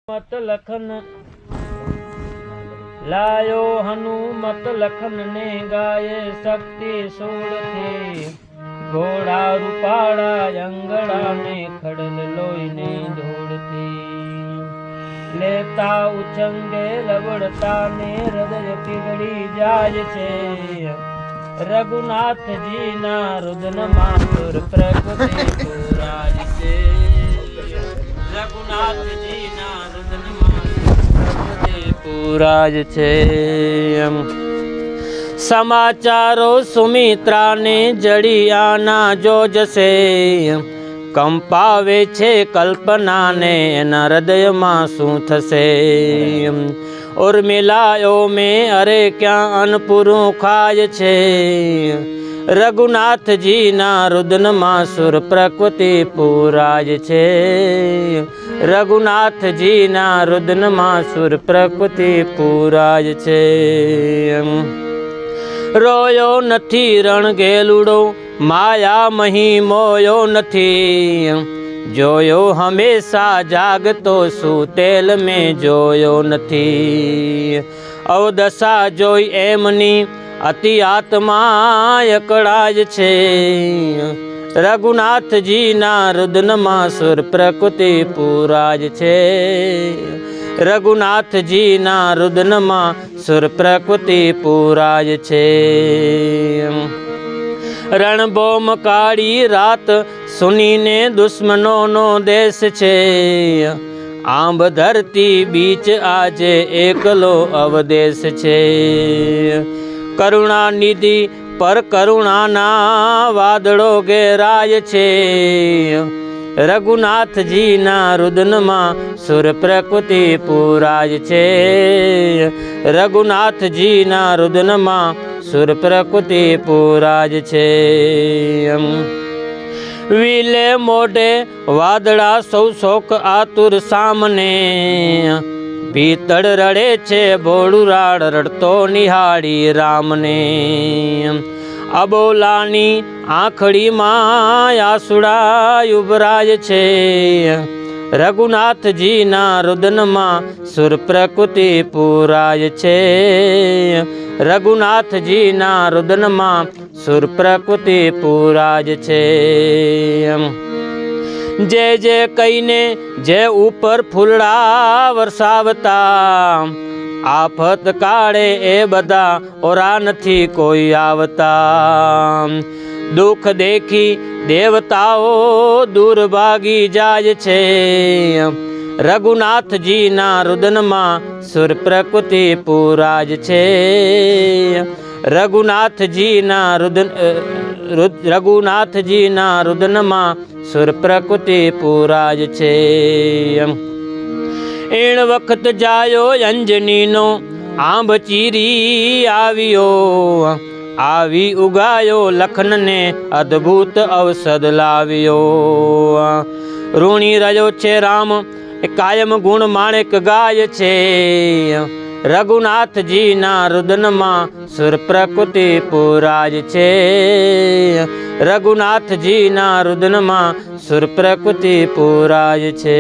मत लखन लायो हनुमत लखन ने गाये शक्ति सूर थे घोड़ा रूपाड़ा अंगड़ा ने खड़ल लोई ने धूड़ थी लेता उछंगे लवड़ता ने हृदय पिघड़ी जाय छे रघुनाथ जी ना रुदन माधुर प्रकृति पुराज छे रघुनाथ जी ना रुदन माधुर पुराज छे। समाचारो सुमित्रा ने जड़ियाना जो जसे कंपावे छे कल्पना ने एना हृदय में शू थशे उर्मिलाओ में अरे क्या अनपुरू खाय छे रघुनाथ जी ना रुदन में सुर प्रकृति पुराज छे रघुनाथ जी ना रुदन में सुर प्रकृति पुराज छे। रोयो नथी रण गेलुड़ो माया मही मोयो नथी जोयो हमेशा जागतो सुतेल में जोयो नथी अवदशा जोई एमनी अति आत्मा एकड़ाज छे रघुनाथ जी ना रुदन में सुर प्रकृति पुराज छे रघुनाथ जी ना रुदन में सुर प्रकृति पुराज छे। रणभूम काड़ी रात सुनी ने दुश्मनों नो देश छे आंब धरती बीच आजे एकलो अवदेश छे करुणा निधि पर करुणा ना वादड़ो गेराय छे रघुनाथ जी ना रुदन में सुर प्रकृति पुराज छे रघुनाथ जी ना रुदन में सुर प्रकृति पुराज छे। वीले मोढे वादड़ा सौ शोक आतुर सामने भीतर रड़े छे भोळुराड़ रड़तो निहाड़ी रामने अबोलानी आखड़ी मां आसुड़ा उभराय छे रघुनाथ जी ना रुदन में सुर प्रकृति पुराय छे रघुनाथ जी ना रुदन में सुर प्रकृति पुराज छे। जे जे कईने जे ऊपर फूलड़ा वरसावता आफत काळे ए बदा ओरा नथी कोई आवता दुख देखी देवताओ दूर भागी जाय छे रघुनाथ जी ना रुदन में सुर प्रकृति पुराज छे रघुनाथ जी ना रघुनाथ जी ना रुदन में सुर प्रकृति पुराज छे। एण वक्त जायो अंजनी नो आंब चीरी आवियो आवी उगायो लखन ने अद्भुत औषध लावियो ऋणी रयो छे राम कायम गुण माणिक गाय छे रघुनाथ जी ना रुदन में सुर प्रकृति पुराज छे रघुनाथ जी ना रुदन में सुर प्रकृति पुराज छे।